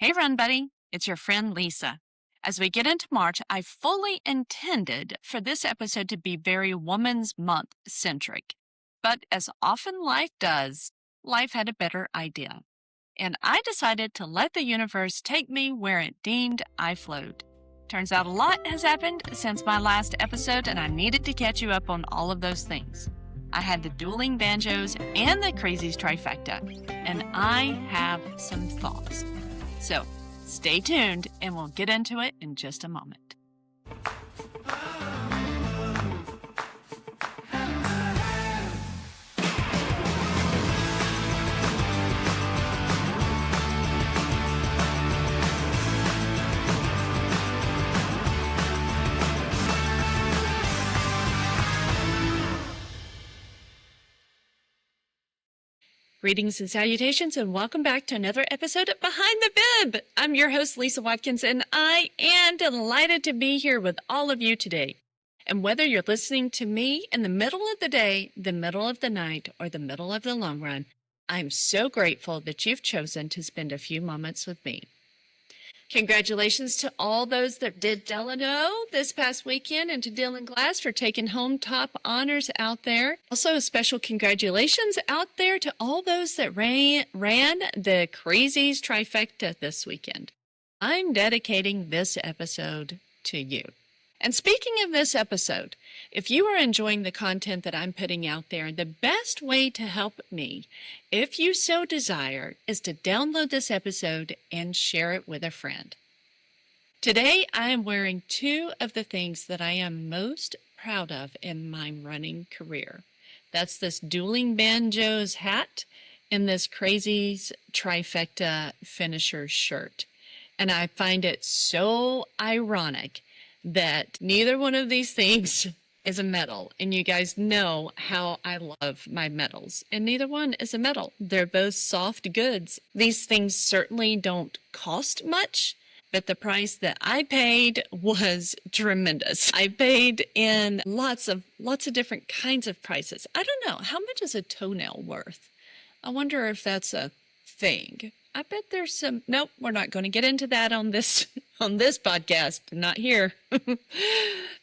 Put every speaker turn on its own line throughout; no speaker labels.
Hey, Run Buddy, it's your friend Lisa. As we get into March, I fully intended for this episode to be very Woman's Month centric. But as often life does, life had a better idea. And I decided to let the universe take me where it deemed I flowed. Turns out a lot has happened since my last episode, and I needed to catch you up on all of those things. I had the Dueling Banjos and the Crazies Trifecta, and I have some thoughts. So stay tuned and we'll get into it in just a moment. Greetings and salutations, and welcome back to another episode of Behind the Bib. I'm your host, Lisa Watkins, and I am delighted to be here with all of you today. And whether you're listening to me in the middle of the day, the middle of the night, or the middle of the long run, I'm so grateful that you've chosen to spend a few moments with me. Congratulations to all those that did Delano this past weekend, and to Dylan Glass for taking home top honors out there. Also, a special congratulations out there to all those that ran the Crazies Trifecta this weekend. I'm dedicating this episode to you. And speaking of this episode, if you are enjoying the content that I'm putting out there, the best way to help me, if you so desire, is to download this episode and share it with a friend. Today, I am wearing two of the things that I am most proud of in my running career. That's this Dueling Banjos hat and this Crazies Trifecta finisher shirt. And I find it so ironic that neither one of these things is a medal. And you guys know how I love my medals. And neither one is a medal. They're both soft goods. These things certainly don't cost much, but the price that I paid was tremendous. I paid in lots of different kinds of prices. I don't know. How much is a toenail worth? I wonder if that's a thing. I bet there's some. Nope, we're not going to get into that on this podcast. Not here.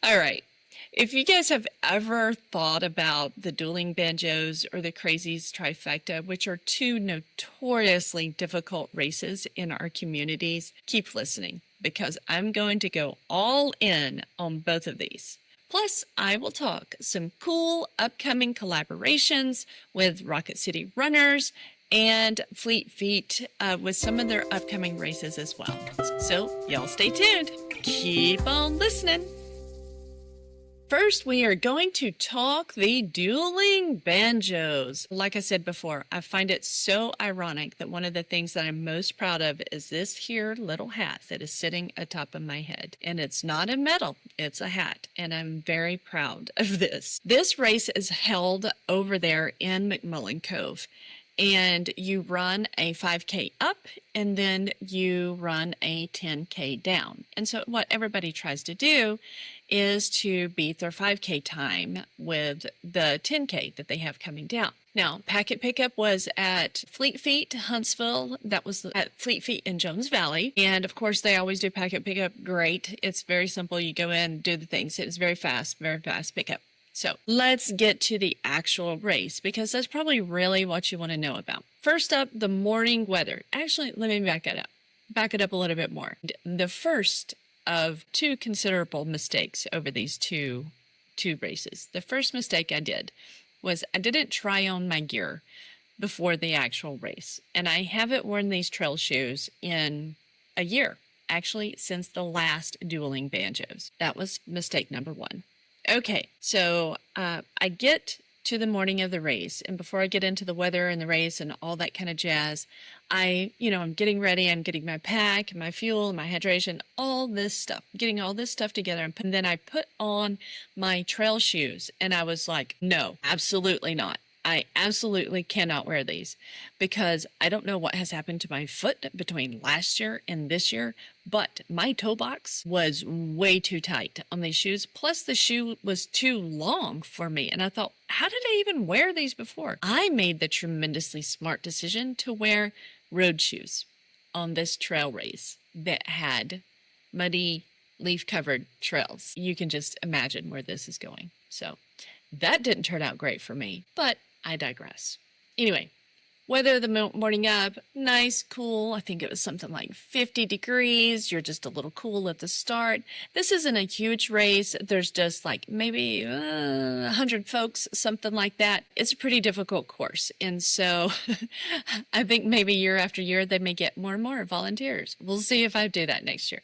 All right. If you guys have ever thought about the Dueling Banjos or the Crazies Trifecta, which are two notoriously difficult races in our communities, keep listening, because I'm going to go all in on both of these. Plus, I will talk some cool upcoming collaborations with Rocket City Runners and Fleet Feet with some of their upcoming races as well. So y'all stay tuned. Keep on listening. First, we are going to talk the Dueling Banjos. Like I said before, I find it so ironic that one of the things that I'm most proud of is this here little hat that is sitting atop of my head. And it's not a medal, it's a hat. And I'm very proud of this. This race is held over there in McMullen Cove. And you run a 5K up, and then you run a 10K down. And so what everybody tries to do is to beat their 5K time with the 10K that they have coming down. Now, packet pickup was at Fleet Feet, Huntsville. That was at Fleet Feet in Jones Valley. And of course, they always do packet pickup. Great. It's very simple. You go in, do the things. It is very fast pickup. So let's get to the actual race, because that's probably really what you want to know about. First up, the morning weather. Actually, let me back it up a little bit more. The first of two considerable mistakes over these two races. The first mistake I did was I didn't try on my gear before the actual race. And I haven't worn these trail shoes in a year, actually, since the last Dueling Banjos. That was mistake number one. Okay, so I get to the morning of the race, and before I get into the weather and the race and all that kind of jazz, I'm getting ready. I'm getting my pack, my fuel, my hydration, all this stuff, getting all this stuff together. And then I put on my trail shoes, and I was like, no, absolutely not. I absolutely cannot wear these, because I don't know what has happened to my foot between last year and this year, but my toe box was way too tight on these shoes. Plus the shoe was too long for me. And I thought, how did I even wear these before? I made the tremendously smart decision to wear road shoes. on this trail race that had muddy, leaf-covered trails. You can just imagine where this is going. So that didn't turn out great for me, but I digress. Anyway, weather the morning up, nice, cool. I think it was something like 50 degrees. You're just a little cool at the start. This isn't a huge race. There's just like maybe 100 folks, something like that. It's a pretty difficult course. And so I think maybe year after year, they may get more and more volunteers. We'll see if I do that next year.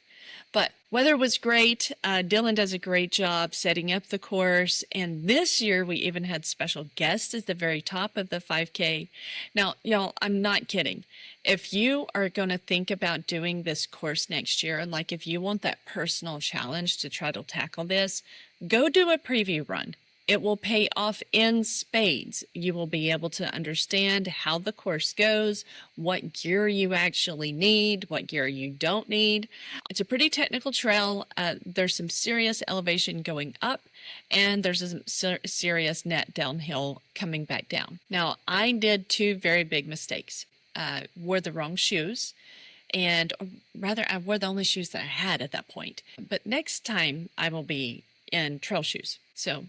But weather was great. Dylan does a great job setting up the course. And this year, we even had special guests at the very top of the 5K. Now, y'all, I'm not kidding. If you are going to think about doing this course next year, like if you want that personal challenge to try to tackle this, go do a preview run. It will pay off in spades. You will be able to understand how the course goes, what gear you actually need, what gear you don't need. It's a pretty technical trail. There's some serious elevation going up, and there's a serious net downhill coming back down. Now, I did two very big mistakes. Wore the wrong shoes, and rather, I wore the only shoes that I had at that point. But next time, I will be in trail shoes. So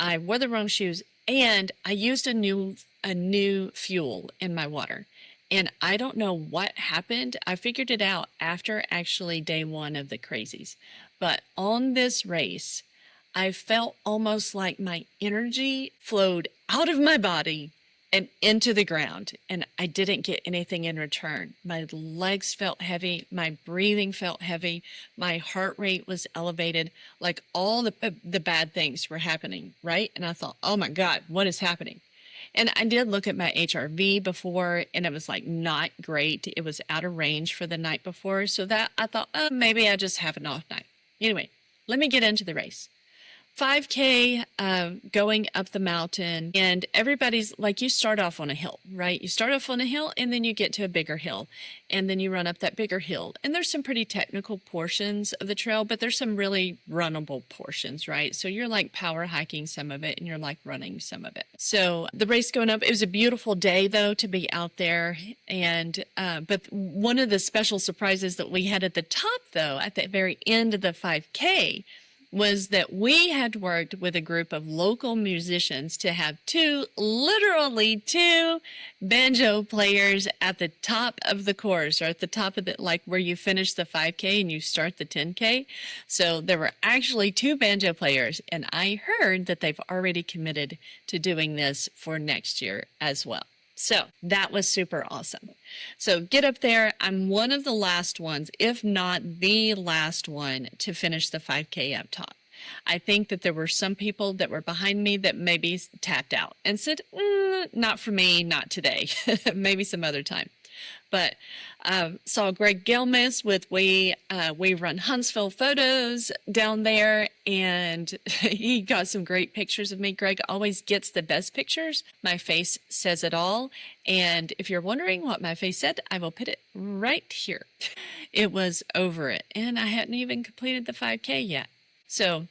I wore the wrong shoes, and I used a new fuel in my water. And I don't know what happened. I figured it out after actually day one of the Crazies. But on this race, I felt almost like my energy flowed out of my body and into the ground, and I didn't get anything in return. My legs felt heavy, my breathing felt heavy, my heart rate was elevated, like all the bad things were happening, right? And I thought, oh my God, what is happening? And I did look at my HRV before, and it was like not great. It was out of range for the night before, so that I thought, oh, maybe I just have an off night. Anyway, let me get into the race. 5K going up the mountain, and everybody's like, you start off on a hill, right? You start off on a hill, and then you get to a bigger hill, and then you run up that bigger hill. And there's some pretty technical portions of the trail, but there's some really runnable portions, right? So you're like power hiking some of it, and you're like running some of it. So the race going up, it was a beautiful day though to be out there. And but one of the special surprises that we had at the top though, at the very end of the 5K, was that we had worked with a group of local musicians to have literally two banjo players at the top of the course, or at the top of the, like where you finish the 5K and you start the 10K. So there were actually two banjo players, and I heard that they've already committed to doing this for next year as well. So that was super awesome. So get up there. I'm one of the last ones, if not the last one, to finish the 5K up top. I think that there were some people that were behind me that maybe tapped out and said, not for me, not today, maybe some other time. But saw Greg Gilmas with We Run Huntsville photos down there, and he got some great pictures of me. Greg always gets the best pictures. My face says it all. And if you're wondering what my face said, I will put it right here. It was over it, and I hadn't even completed the 5K yet. So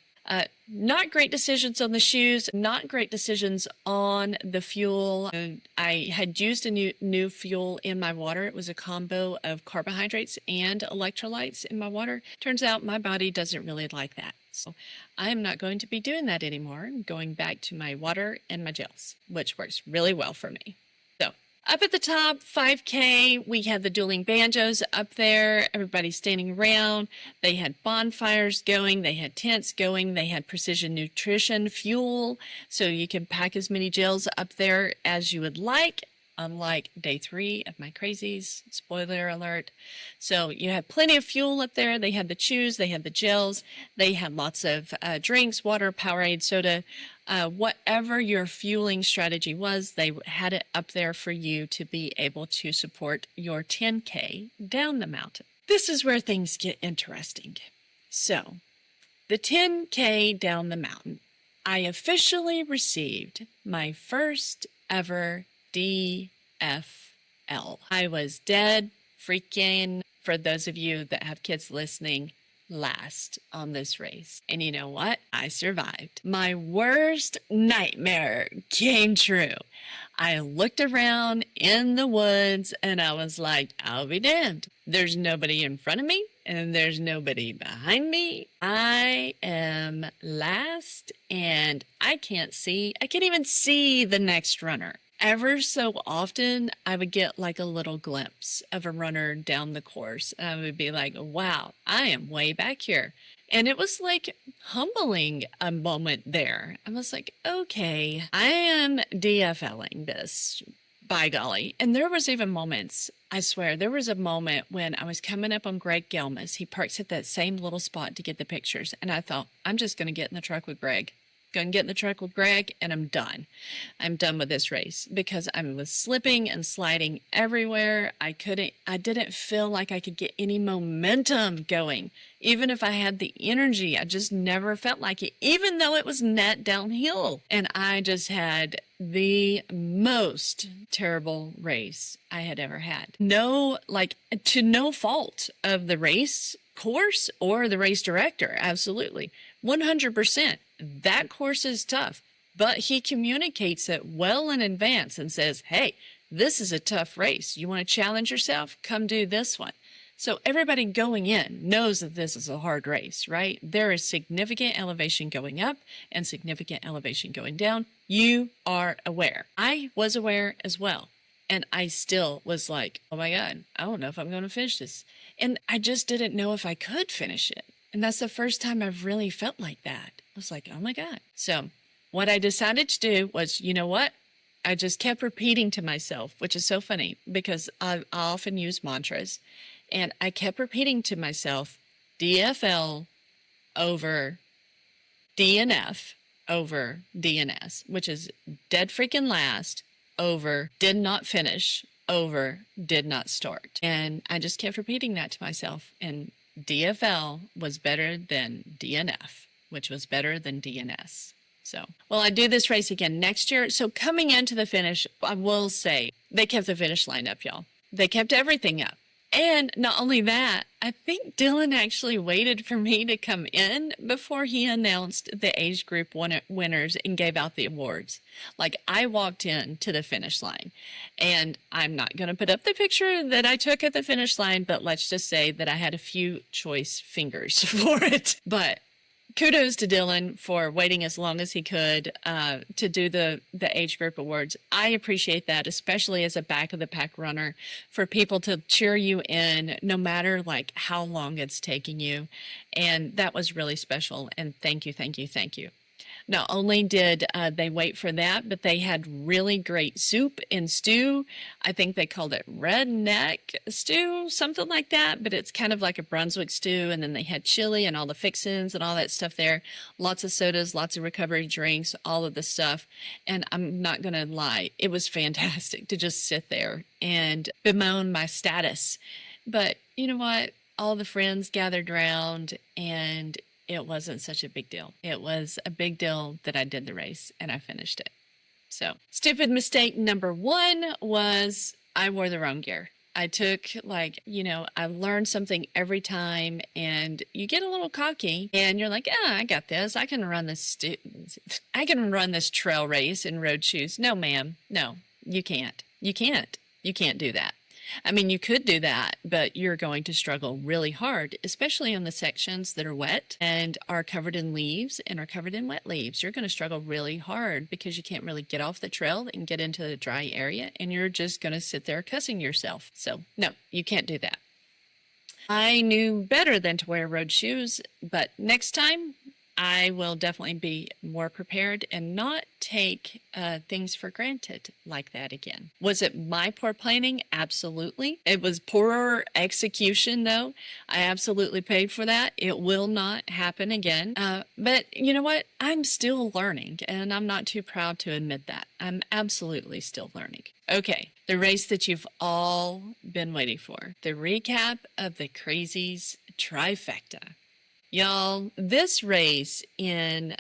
not great decisions on the shoes, not great decisions on the fuel. I had used a new fuel in my water. It was a combo of carbohydrates and electrolytes in my water. Turns out my body doesn't really like that. So I am not going to be doing that anymore. I'm going back to my water and my gels, which works really well for me. So up at the top, 5K, we had the Dueling Banjos up there. Everybody's standing around. They had bonfires going. They had tents going. They had precision nutrition fuel, so you can pack as many gels up there as you would like, unlike day 3 of my Crazies. Spoiler alert. So you had plenty of fuel up there. They had the chews. They had the gels. They had lots of drinks, water, Powerade, soda. Whatever your fueling strategy was, they had it up there for you to be able to support your 10K down the mountain. This is where things get interesting. So, the 10K down the mountain, I officially received my first ever DFL. I was dead freaking, for those of you that have kids listening, last on this race. And you know what? I survived. My worst nightmare came true. I looked around in the woods and I was like, I'll be damned. There's nobody in front of me and there's nobody behind me. I am last and I can't even see the next runner. Ever so often, I would get like a little glimpse of a runner down the course. And I would be like, wow, I am way back here. And it was like humbling a moment there. I was like, okay, I am DFLing this, by golly. And there was even moments, I swear, there was a moment when I was coming up on Greg Gelmas. He parks at that same little spot to get the pictures. And I thought, I'm just going to get in the truck with Greg. Going to get in the truck with Greg and I'm done. I'm done with this race because I was slipping and sliding everywhere. I didn't feel like I could get any momentum going. Even if I had the energy, I just never felt like it, even though it was net downhill. And I just had the most terrible race I had ever had. No fault of the race course or the race director. Absolutely. 100%. That course is tough, but he communicates it well in advance and says, hey, this is a tough race. You want to challenge yourself? Come do this one. So everybody going in knows that this is a hard race, right? There is significant elevation going up and significant elevation going down. You are aware. I was aware as well. And I still was like, oh my God, I don't know if I'm going to finish this. And I just didn't know if I could finish it. And that's the first time I've really felt like that. I was like, oh my God. So what I decided to do was, you know what? I just kept repeating to myself, which is so funny because I often use mantras. And I kept repeating to myself, DFL over DNF over DNS, which is dead freaking last over did not finish over did not start. And I just kept repeating that to myself. And DFL was better than DNF, which was better than DNS. So, well, I do this race again next year. So coming into the finish, I will say they kept the finish line up, y'all. They kept everything up. And not only that, I think Dylan actually waited for me to come in before he announced the age group winners and gave out the awards. Like I walked in to the finish line and I'm not going to put up the picture that I took at the finish line, but let's just say that I had a few choice fingers for it. But kudos to Dylan for waiting as long as he could to do the age group awards. I appreciate that, especially as a back of the pack runner, for people to cheer you in no matter like how long it's taking you. And that was really special. And thank you, thank you, thank you. Not only did they wait for that, but they had really great soup and stew. I think they called it redneck stew, something like that, but it's kind of like a Brunswick stew. And then they had chili and all the fixins and all that stuff there. Lots of sodas, lots of recovery drinks, all of the stuff. And I'm not going to lie, it was fantastic to just sit there and bemoan my status. But you know what? All the friends gathered around and it wasn't such a big deal. It was a big deal that I did the race and I finished it. So stupid mistake number one was I wore the wrong gear. I took I learned something every time and you get a little cocky and you're like, I got this. I can run this trail race in road shoes. No, ma'am. No, you can't. You can't do that. I mean, you could do that, but you're going to struggle really hard, especially on the sections that are wet and are covered in leaves and are covered in wet leaves. You're going to struggle really hard because you can't really get off the trail and get into the dry area, and you're just going to sit there cussing yourself. So, no, you can't do that. I knew better than to wear road shoes, but next time I will definitely be more prepared and not take things for granted like that again. Was it my poor planning? Absolutely. It was poor execution, though. I absolutely paid for that. It will not happen again. But you know what? I'm still learning, and I'm not too proud to admit that. I'm absolutely still learning. Okay, the race that you've all been waiting for. The recap of the Crazies Trifecta. Y'all, this race in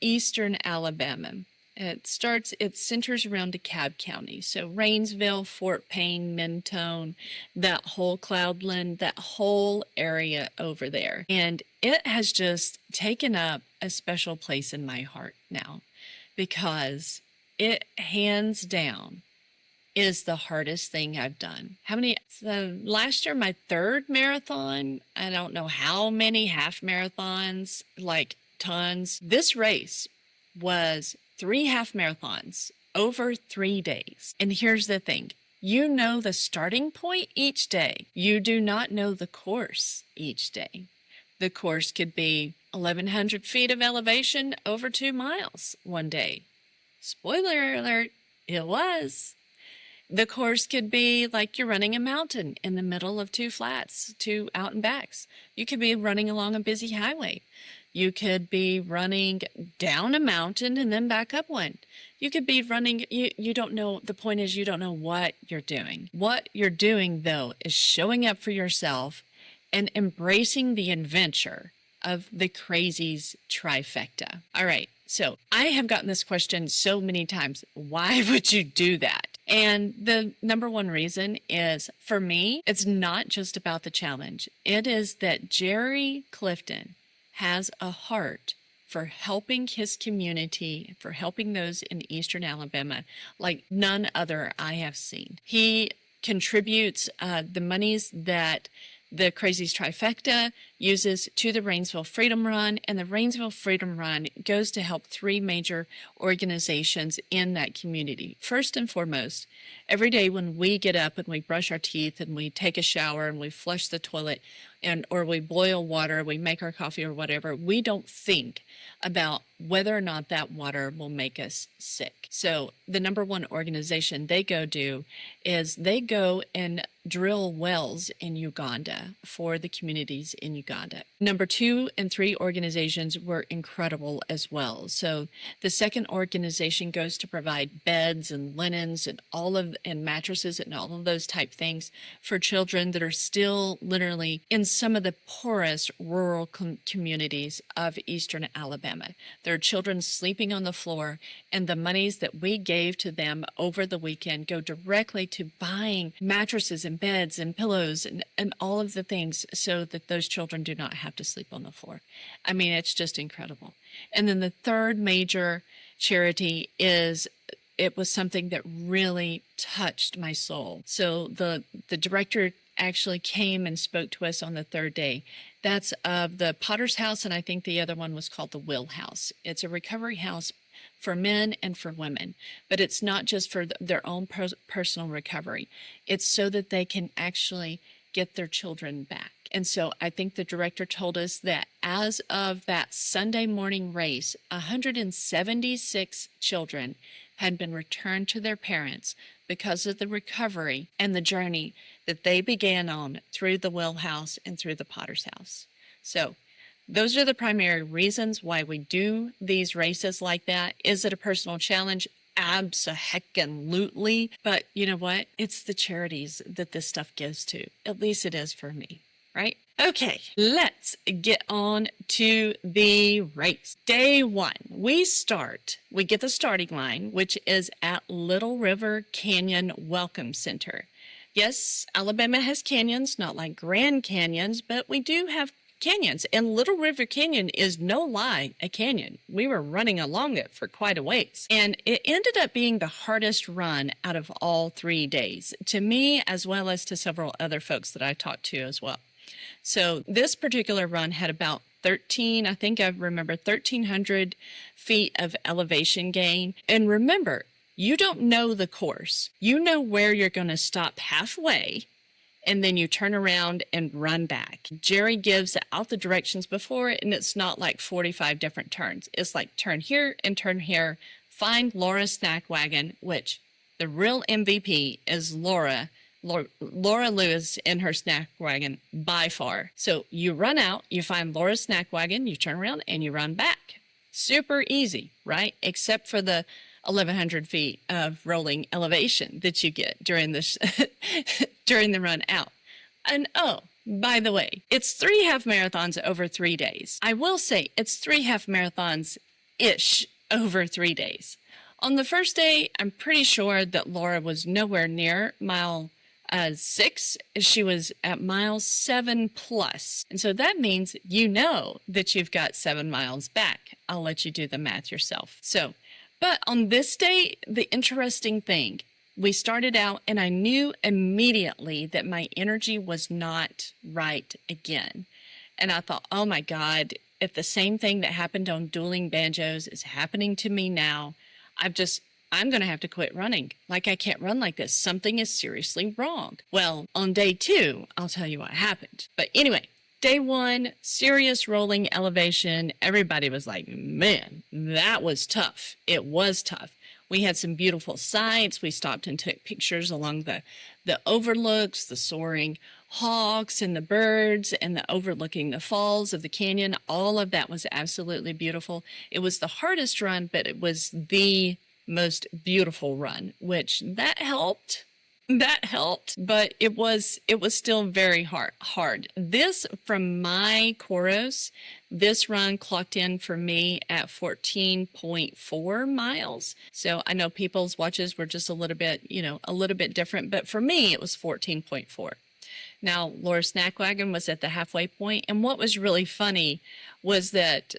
eastern Alabama It centers around DeKalb County. So Rainsville, Fort Payne, Mentone, that whole Cloudland, that whole area over there. And it has just taken up a special place in my heart now because it hands down is the hardest thing I've done. Last year, my third marathon, I don't know how many half marathons, like tons. This race was 3 half marathons over 3 days. And here's the thing. You know the starting point each day. You do not know the course each day. The course could be 1,100 feet of elevation over 2 miles one day. Spoiler alert, it was. The course could be like you're running a mountain in the middle of 2 flats, 2 out and backs. You could be running along a busy highway. You could be running down a mountain and then back up one. You could be running, you don't know, the point is you don't know what you're doing. What you're doing, though, is showing up for yourself and embracing the adventure of the Crazies Trifecta. All right, so I have gotten this question so many times. Why would you do that? And the number one reason is, for me, it's not just about the challenge. It is that Jerry Clifton has a heart for helping his community, for helping those in Eastern Alabama like none other I have seen. He contributes the monies that the Crazies Trifecta uses to the Rainsville Freedom Run, and the Rainsville Freedom Run goes to help 3 major organizations in that community. First and foremost, every day when we get up and we brush our teeth and we take a shower and we flush the toilet or we boil water, we make our coffee or whatever, we don't think about whether or not that water will make us sick. So the number one organization they go do is they go and drill wells in Uganda for the communities in Uganda. Number 2 and 3 organizations were incredible as well. So the second organization goes to provide beds and linens and mattresses and all of those type things for children that are still literally in some of the poorest rural communities of Eastern Alabama. There are children sleeping on the floor, and the monies that we gave to them over the weekend go directly to buying mattresses and beds and pillows and all of the things so that those children do not have to sleep on the floor. I mean, it's just incredible. And then the third major charity it was something that really touched my soul. So the director actually came and spoke to us on the third day. That's of the Potter's House, and I think the other one was called the Will House. It's a recovery house for men and for women, but it's not just for their own personal recovery. It's so that they can actually get their children back. And so I think the director told us that as of that Sunday morning race, 176 children had been returned to their parents because of the recovery and the journey that they began on through the Will House and through the Potter's House. So those are the primary reasons why we do these races like that. Is it a personal challenge? Abso-heckin-lutely. But you know what? It's the charities that this stuff gives to. At least it is for me, right? Okay, let's get on to the race. Day 1, we get the starting line, which is at Little River Canyon Welcome Center. Yes, Alabama has canyons, not like Grand Canyons, but we do have canyons, and Little River Canyon is no lie a canyon. We were running along it for quite a ways, and it ended up being the hardest run out of all 3 days, to me as well as to several other folks that I talked to as well. So this particular run had about 1,300 feet of elevation gain. And remember, you don't know the course. You know where you're going to stop halfway, and then you turn around and run back. Jerry gives out the directions before it, and it's not like 45 different turns. It's like turn here and turn here. Find Laura's snack wagon, which the real MVP is Laura Lewis in her snack wagon by far. So you run out, you find Laura's snack wagon, you turn around, and you run back. Super easy, right? Except for the 1,100 feet of rolling elevation that you get during this during the run out. And oh, by the way, it's 3 half marathons over 3 days. I will say it's 3 half marathons-ish over 3 days. On the first day, I'm pretty sure that Laura was nowhere near mile 6. She was at mile 7 plus. And so that means you know that you've got 7 miles back. I'll let you do the math yourself. So, but on this day, the interesting thing, we started out and I knew immediately that my energy was not right again. And I thought, oh my God, if the same thing that happened on Dueling Banjos is happening to me now, I'm going to have to quit running. Like, I can't run like this. Something is seriously wrong. Well, on day 2, I'll tell you what happened. But anyway, day 1, serious rolling elevation. Everybody was like, man, that was tough. It was tough. We had some beautiful sights. We stopped and took pictures along the overlooks, the soaring hawks and the birds and the overlooking the falls of the canyon. All of that was absolutely beautiful. It was the hardest run, but it was the most beautiful run, which that helped, but it was still very hard. This, from my Koros, this run clocked in for me at 14.4 miles. So I know people's watches were just a little bit different, but for me it was 14.4. Now, Laura's snack wagon was at the halfway point, and what was really funny was that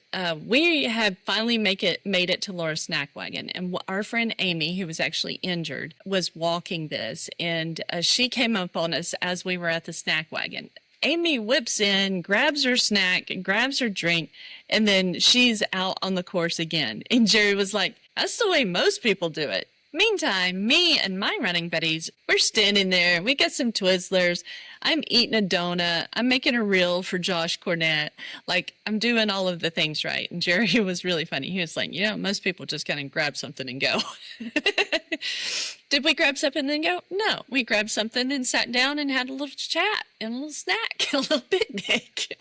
we had finally made it to Laura's snack wagon, and our friend Amy, who was actually injured, was walking this, and she came up on us as we were at the snack wagon. Amy whips in, grabs her snack, grabs her drink, and then she's out on the course again. And Jerry was like, that's the way most people do it. Meantime, me and my running buddies, we're standing there. We got some Twizzlers. I'm eating a donut. I'm making a reel for Josh Cornett. Like, I'm doing all of the things right. And Jerry was really funny. He was like, most people just kind of grab something and go. Did we grab something and go? No. We grabbed something and sat down and had a little chat and a little snack, a little picnic.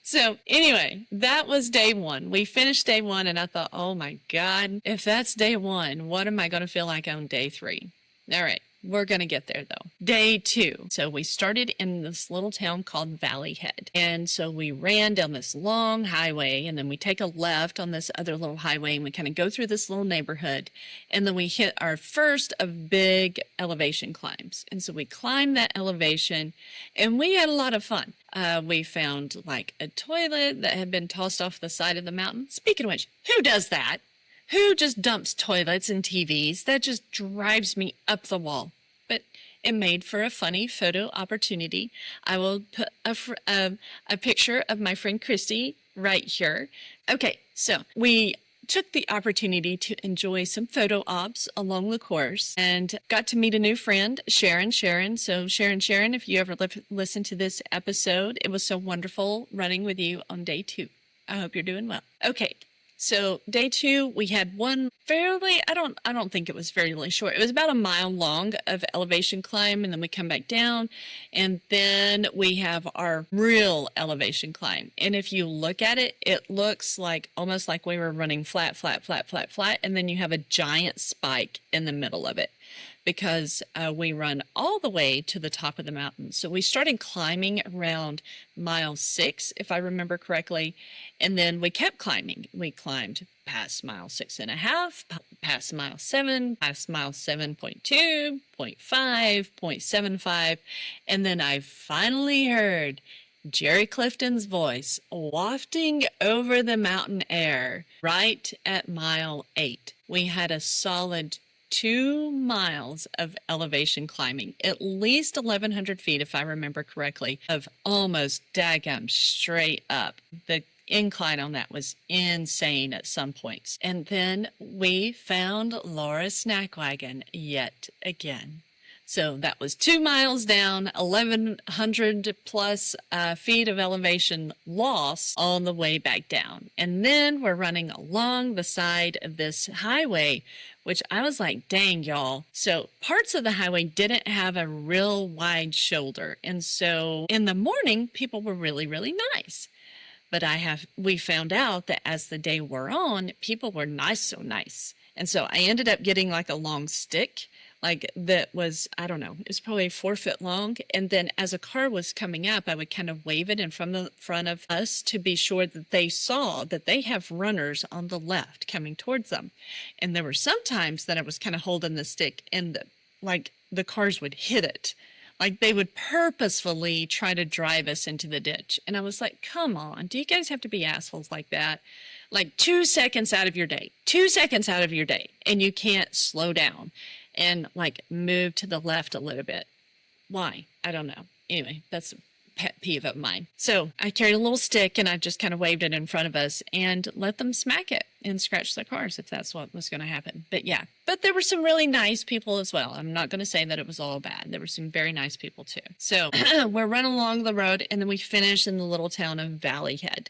So anyway, that was day 1. We finished day 1 and I thought, oh my God, if that's day 1, what am I going to feel like on day 3? All right. We're going to get there though. Day 2. So we started in this little town called Valley Head. And so we ran down this long highway and then we take a left on this other little highway and we kind of go through this little neighborhood. And then we hit our first of big elevation climbs. And so we climbed that elevation and we had a lot of fun. We found like a toilet that had been tossed off the side of the mountain. Speaking of which, who does that? Who just dumps toilets and TVs? That just drives me up the wall. But it made for a funny photo opportunity. I will put a picture of my friend Christy right here. Okay, so we took the opportunity to enjoy some photo ops along the course and got to meet a new friend, Sharon. So Sharon, if you ever listen to this episode, it was so wonderful running with you on day 2. I hope you're doing well. Okay. So day 2, we had one fairly, I don't think it was fairly short. It was about a mile long of elevation climb, and then we come back down, and then we have our real elevation climb. And if you look at it, it looks like almost like we were running flat, and then you have a giant spike in the middle of it, because we run all the way to the top of the mountain. So we started climbing around mile 6, if I remember correctly, and then we kept climbing. We climbed past mile 6.5, past mile 7, past mile 7.2, 0.5, 0.75, and then I finally heard Jerry Clifton's voice wafting over the mountain air right at mile 8. We had a solid 2 miles of elevation climbing, at least 1,100 feet, if I remember correctly, of almost daggum straight up. The incline on that was insane at some points. And then we found Laura's snack wagon yet again. So that was 2 miles down, 1,100 plus feet of elevation loss on the way back down. And then we're running along the side of this highway, which I was like, dang, y'all. So parts of the highway didn't have a real wide shoulder. And so in the morning, people were really, really nice. But we found out that as the day wore on, people were so nice. And so I ended up getting like a long stick like that was, I don't know, it was probably 4 foot long. And then as a car was coming up, I would kind of wave it in front of us to be sure that they saw that they have runners on the left coming towards them. And there were some times that I was kind of holding the stick and the cars would hit it. Like they would purposefully try to drive us into the ditch. And I was like, come on, do you guys have to be assholes like that? Like 2 seconds out of your day, 2 seconds out of your day, and you can't slow down and like move to the left a little bit. Why? I don't know. Anyway, that's a pet peeve of mine. So I carried a little stick and I just kind of waved it in front of us and let them smack it and scratch their cars if that's what was going to happen. But yeah, but there were some really nice people as well. I'm not going to say that it was all bad. There were some very nice people too. So we're running along the road and then we finish in the little town of Valleyhead.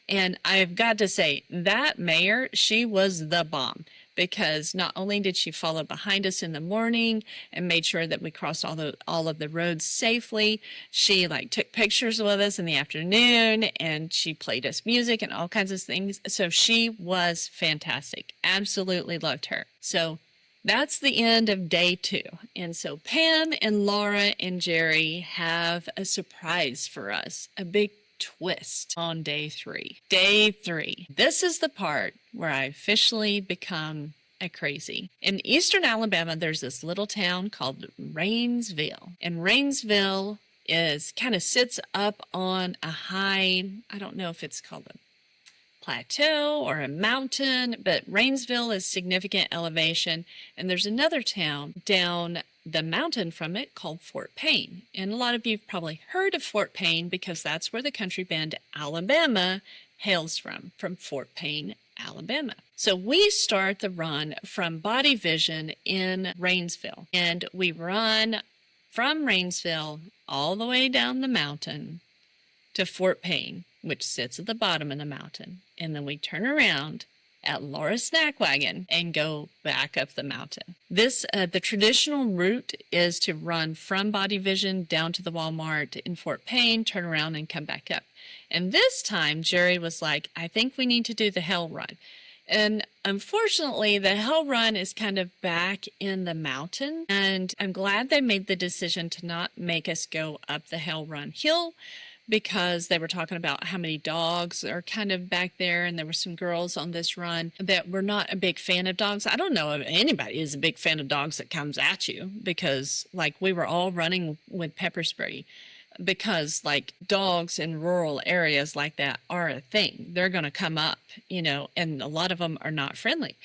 And I've got to say, that mayor, she was the bomb, because not only did she follow behind us in the morning and made sure that we crossed all of the roads safely, she like took pictures with us in the afternoon and she played us music and all kinds of things. So she was fantastic. Absolutely loved her. So that's the end of day 2. And so Pam and Laura and Jerry have a surprise for us, a big twist on day 3. Day 3. This is the part where I officially become a crazy. In eastern Alabama, there's this little town called Rainsville. And Rainsville kind of sits up on a high, I don't know if it's called a plateau or a mountain, but Rainsville is significant elevation. And there's another town down the mountain from it called Fort Payne. And a lot of you have probably heard of Fort Payne because that's where the country band Alabama hails from Fort Payne, Alabama. So we start the run from Body Vision in Rainsville, and we run from Rainsville all the way down the mountain to Fort Payne, which sits at the bottom of the mountain. And then we turn around at Laura's Snack Wagon and go back up the mountain. The traditional route is to run from Body Vision down to the Walmart in Fort Payne, turn around and come back up. And this time Jerry was like, I think we need to do the Hell Run. And unfortunately, the Hell Run is kind of back in the mountain. And I'm glad they made the decision to not make us go up the Hell Run hill, because they were talking about how many dogs are kind of back there. And there were some girls on this run that were not a big fan of dogs. I don't know if anybody is a big fan of dogs that comes at you, because like we were all running with pepper spray, because like dogs in rural areas like that are a thing. They're going to come up, and a lot of them are not friendly.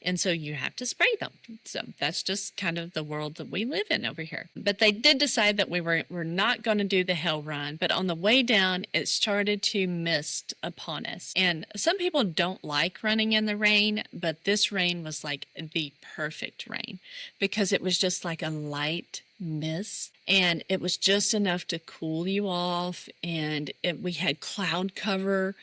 And so you have to spray them. So that's just kind of the world that we live in over here. But they did decide that we're not going to do the Hell Run. But on the way down, it started to mist upon us. And some people don't like running in the rain, but this rain was like the perfect rain, because it was just like a light mist, and it was just enough to cool you off. And we had cloud cover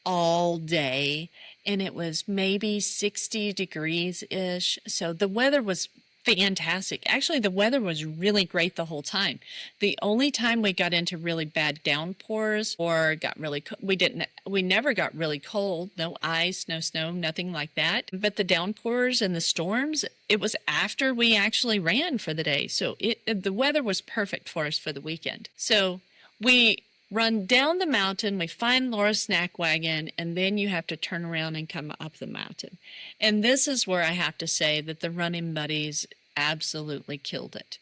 all day, and it was maybe 60 degrees-ish. So the weather was fantastic. Actually, the weather was really great the whole time. The only time we got into really bad downpours or got really we never got really cold. No ice, no snow, nothing like that. But the downpours and the storms, it was after we actually ran for the day. So the weather was perfect for us for the weekend. So we run down the mountain, we find Laura's Snack Wagon, and then you have to turn around and come up the mountain. And this is where I have to say that the running buddies absolutely killed it,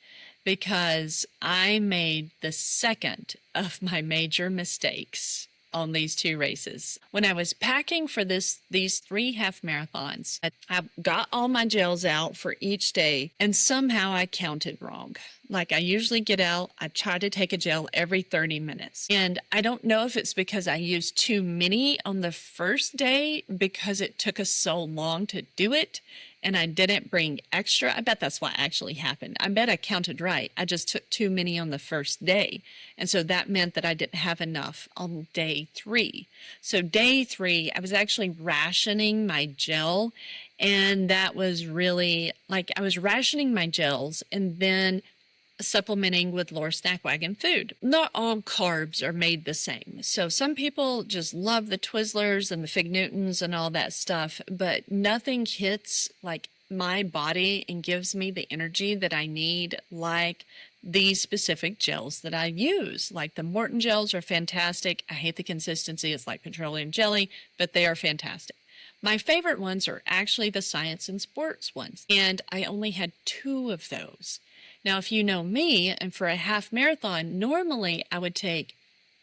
because I made the second of my major mistakes on these 2 races. When I was packing for these 3 half marathons, I got all my gels out for each day, and somehow I counted wrong. Like I usually get out, I try to take a gel every 30 minutes. And I don't know if it's because I used too many on the first day because it took us so long to do it, and I didn't bring extra. I bet that's what actually happened. I bet I counted right. I just took too many on the first day. And so that meant that I didn't have enough on day 3. So day 3, I was actually rationing my gel. And that was really like I was rationing my gels and then supplementing with Laura's Snack Wagon food. Not all carbs are made the same. So some people just love the Twizzlers and the Fig Newtons and all that stuff, but nothing hits like my body and gives me the energy that I need, like these specific gels that I use. Like the Morton gels are fantastic. I hate the consistency. It's like petroleum jelly, but they are fantastic. My favorite ones are actually the Science and Sports ones, and I only had 2 of those. Now, if you know me, and for a half marathon, normally I would take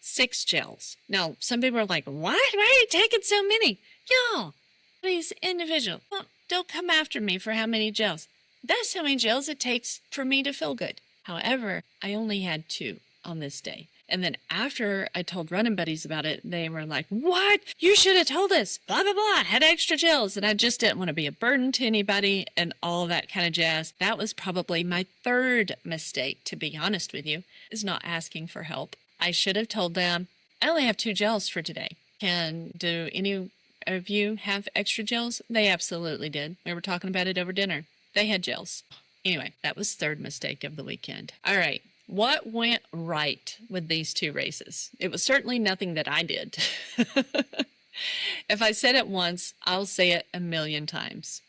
6 gels. Now, some people are like, what? Why are you taking so many? Y'all, please, individual, don't come after me for how many gels. That's how many gels it takes for me to feel good. However, I only had 2 on this day. And then after I told running buddies about it, they were like, what? You should have told us, blah, blah, blah. I had extra gels and I just didn't want to be a burden to anybody and all that kind of jazz. That was probably my 3rd mistake, to be honest with you, is not asking for help. I should have told them, I only have 2 gels for today. Do any of you have extra gels? They absolutely did. We were talking about it over dinner. They had gels. Anyway, that was 3rd mistake of the weekend. All right. What went right with these 2 races? It was certainly nothing that I did. If I said it once, I'll say it a million times.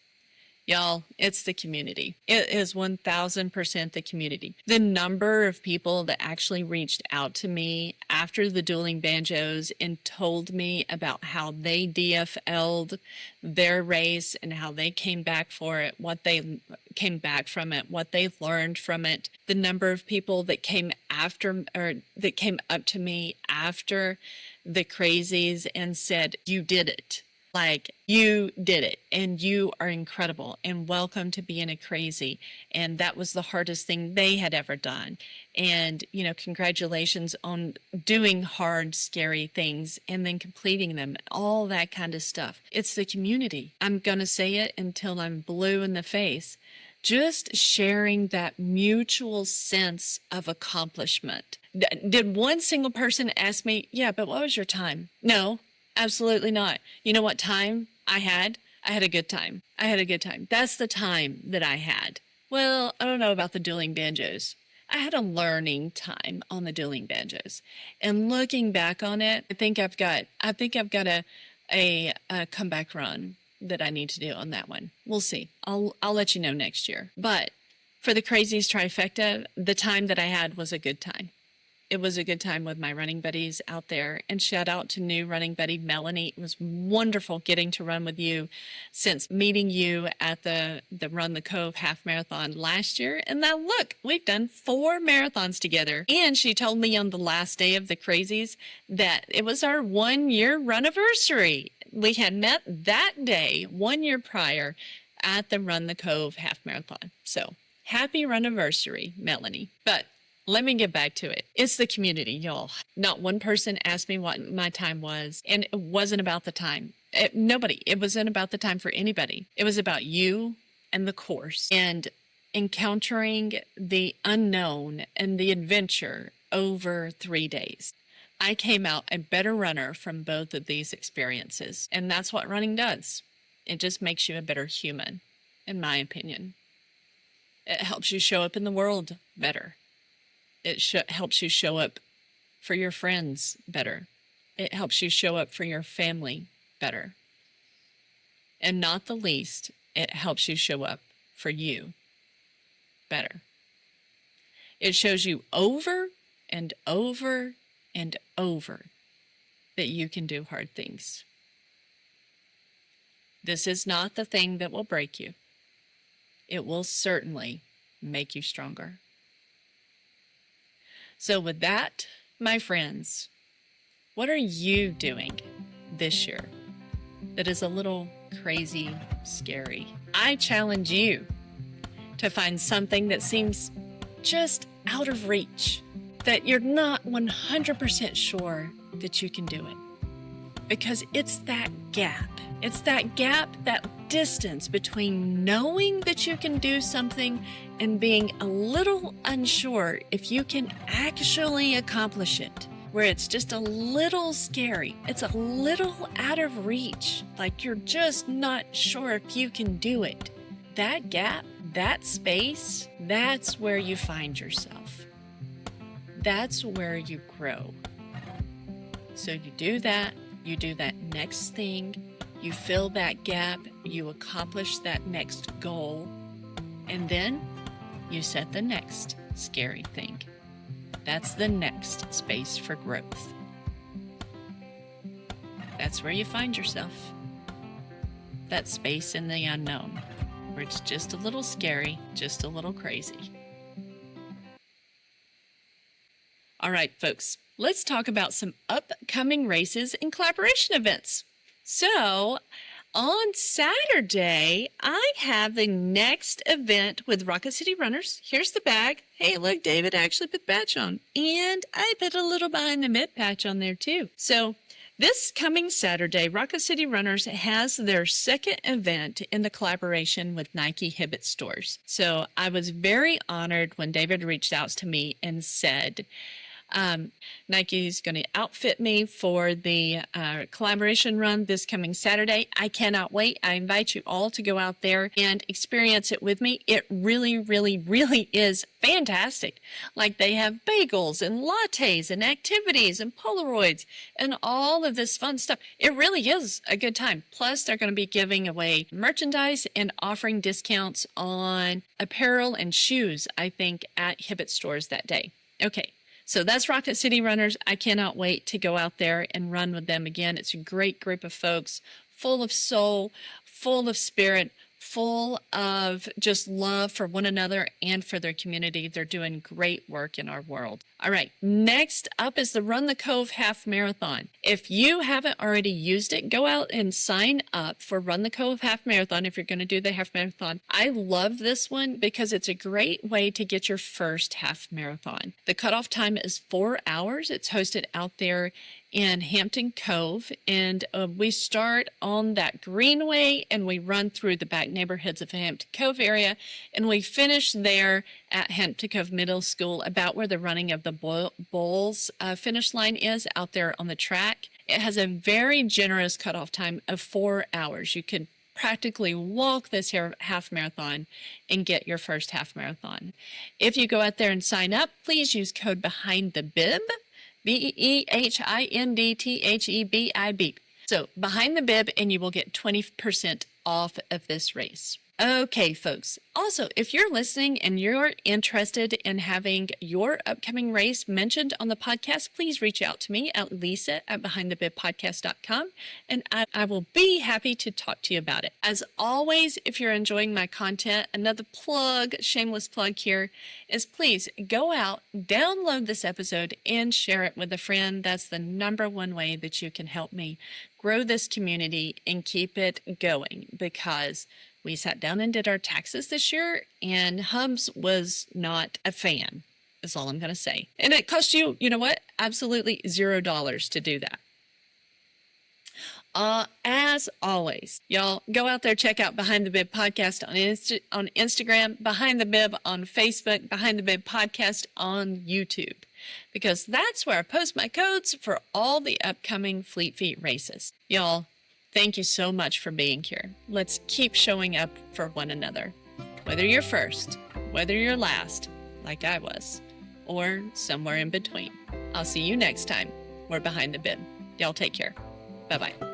Y'all, it's the community. It is 1000% the community. The number of people that actually reached out to me after the Dueling Banjos and told me about how they DFL'd their race and how they came back for it, what they came back from it, what they learned from it. The number of people that came after, or that came up to me after the Crazies and said, you did it. Like, you did it, and you are incredible, and welcome to being a Crazie. And that was the hardest thing they had ever done. And, you know, congratulations on doing hard, scary things and then completing them, all that kind of stuff. It's the community. I'm going to say it until I'm blue in the face. Just sharing that mutual sense of accomplishment. Did one single person ask me, yeah, but what was your time? No. Absolutely not. You know what time I had? I had a good time. I had a good time. That's the time that I had. Well, I don't know about the Dueling Banjos. I had a learning time on the Dueling Banjos. And looking back on it, I think I've got a comeback run that I need to do on that one. We'll see. I'll let you know next year. But for the Crazies Trifecta, the time that I had was a good time. It was a good time with my running buddies out there. And shout out to new running buddy Melanie. It was wonderful getting to run with you since meeting you at the Run the Cove half marathon last year. And now look, we've done 4 marathons together. And she told me on the last day of the Crazies that it was our 1-year run-iversary. We had met that day 1 year prior at the Run the Cove half marathon. So happy run-iversary, Melanie. But let me get back to it. It's the community, y'all. Not one person asked me what my time was, and it wasn't about the time. Nobody. It wasn't about the time for anybody. It was about you and the course and encountering the unknown and the adventure over 3 days. I came out a better runner from both of these experiences, and that's what running does. It just makes you a better human, in my opinion. It helps you show up in the world better. It helps you show up for your friends better. It helps you show up for your family better. And not the least, it helps you show up for you better. It shows you over and over and over that you can do hard things. This is not the thing that will break you. It will certainly make you stronger. So with that, my friends, what are you doing this year that is a little crazy, scary? I challenge you to find something that seems just out of reach, that you're not 100% sure that you can do it. Because it's that gap. It's that gap, that distance between knowing that you can do something and being a little unsure if you can actually accomplish it, where it's just a little scary. It's a little out of reach, like you're just not sure if you can do it. That gap, that space, that's where you find yourself. That's where you grow. So you do that next thing, you fill that gap, you accomplish that next goal, and then you set the next scary thing. That's the next space for growth. That's where you find yourself. That space in the unknown, where it's just a little scary, just a little crazy. All right, folks, let's talk about some upcoming races and collaboration events. So, on Saturday, I have the next event with Rocket City Runners. Here's the bag. Hey, look, David actually put the patch on. And I put a little Behind the Bib patch on there, too. So, this coming Saturday, Rocket City Runners has their second event in the collaboration with Nike Hibbett stores. So, I was very honored when David reached out to me and said, Nike's going to outfit me for the collaboration run this coming Saturday. I cannot wait. I invite you all to go out there and experience it with me. It really, really, really is fantastic. Like, they have bagels and lattes and activities and Polaroids and all of this fun stuff. It really is a good time. Plus, they're going to be giving away merchandise and offering discounts on apparel and shoes, I think, at Hibbett stores that day. Okay. So that's Rocket City Runners. I cannot wait to go out there and run with them again. It's a great group of folks, full of soul, full of spirit, full of just love for one another and for their community. They're doing great work in our world. All right, next up is the Run the Cove Half Marathon. If you haven't already used it, go out and sign up for Run the Cove Half Marathon if you're going to do the half marathon. I love this one because it's a great way to get your first half marathon. The cutoff time is 4 hours. It's hosted out there in Hampton Cove, and we start on that greenway and we run through the back neighborhoods of the Hampton Cove area, and we finish there at Hampton Cove Middle School, about where the running of the Bulls finish line is out there on the track. It has a very generous cutoff time of 4 hours. You could practically walk this half marathon and get your first half marathon. If you go out there and sign up, please use code Behind the Bib, BEHINDTHEBIB. So Behind the Bib, and you will get 20% off of this race. Okay, folks. Also, if you're listening and you're interested in having your upcoming race mentioned on the podcast, please reach out to me at lisa@behindthebibpodcast.com, and I will be happy to talk to you about it. As always, if you're enjoying my content, another plug, shameless plug here, is please go out, download this episode, and share it with a friend. That's the number one way that you can help me grow this community and keep it going, because we sat down and did our taxes this year, and Hubs was not a fan, is all I'm going to say. And it cost you, you know what, absolutely $0 to do that. As always, y'all go out there, check out Behind the Bib Podcast on Instagram, Behind the Bib on Facebook, Behind the Bib Podcast on YouTube, because that's where I post my codes for all the upcoming Fleet Feet races. Y'all, thank you so much for being here. Let's keep showing up for one another. Whether you're first, whether you're last, like I was, or somewhere in between. I'll see you next time. We're Behind the Bib. Y'all take care. Bye-bye.